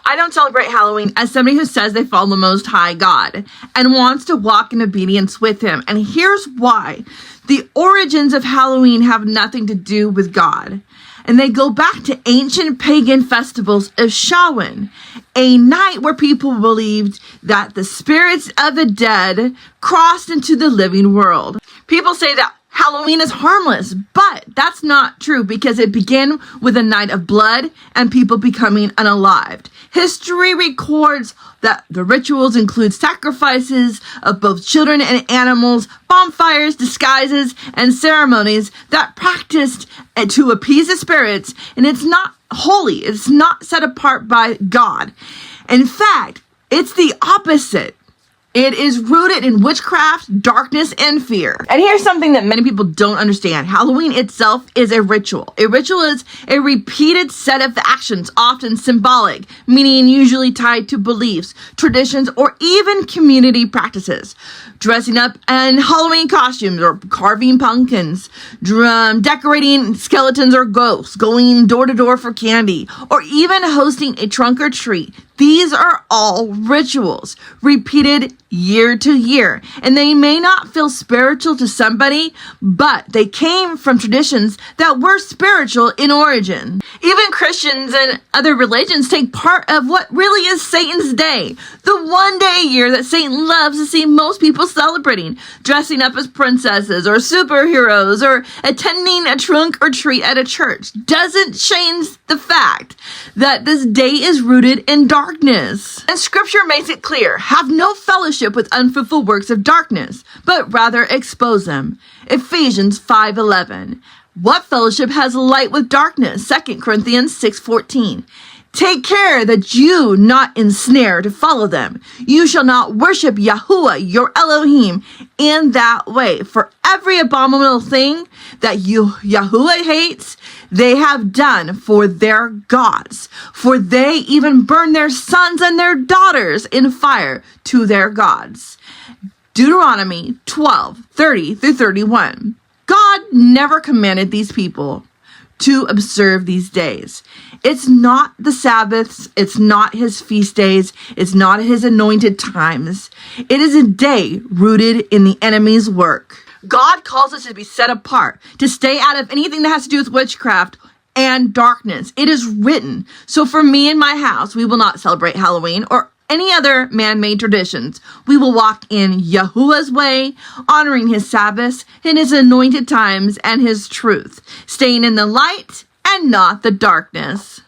I don't celebrate Halloween as somebody who says they follow the Most High God and wants to walk in obedience with Him. And here's why. The origins of Halloween have nothing to do with God. And they go back to ancient pagan festivals of Samhain, a night where people believed that the spirits of the dead crossed into the living world. People say that Halloween is harmless, but that's not true because it began with a night of blood and people becoming unalived. History records that the rituals include sacrifices of both children and animals, bonfires, disguises, and ceremonies that practiced to appease the spirits, and it's not holy. It's not set apart by God. In fact, it's the opposite. It is rooted in witchcraft, darkness, and fear. And here's something that many people don't understand. Halloween itself is a ritual. A ritual is a repeated set of actions, often symbolic, meaning usually tied to beliefs, traditions, or even community practices. Dressing up in Halloween costumes or carving pumpkins, decorating skeletons or ghosts, going door to door for candy, or even hosting a trunk or treat. These are all rituals, repeated year to year, and they may not feel spiritual to somebody, but they came from traditions that were spiritual in origin. Even Christians and other religions take part of what really is Satan's day, the one day a year that Satan loves to see most people celebrating, dressing up as princesses or superheroes or attending a trunk or treat at a church. Doesn't change the fact that this day is rooted in darkness. And scripture makes it clear, have no fellowship with unfruitful works of darkness, but rather expose them. Ephesians 5:11. What fellowship has light with darkness? 2 Corinthians 6:14. Take care that you not ensnare to follow them. You shall not worship Yahuwah, your Elohim, in that way. For every abominable thing that Yahuwah hates, they have done for their gods. For they even burn their sons and their daughters in fire to their gods. Deuteronomy 12:30-31. God never commanded these people to observe these days. It's not the Sabbaths. It's not his feast days. It's not his anointed times. It is a day rooted in the enemy's work. God calls us to be set apart, to stay out of anything that has to do with witchcraft and darkness. It is written. So for me and my house, we will not celebrate Halloween or any other man-made traditions. We will walk in Yahuwah's way, honoring his Sabbaths, in his anointed times, and his truth, staying in the light and not the darkness.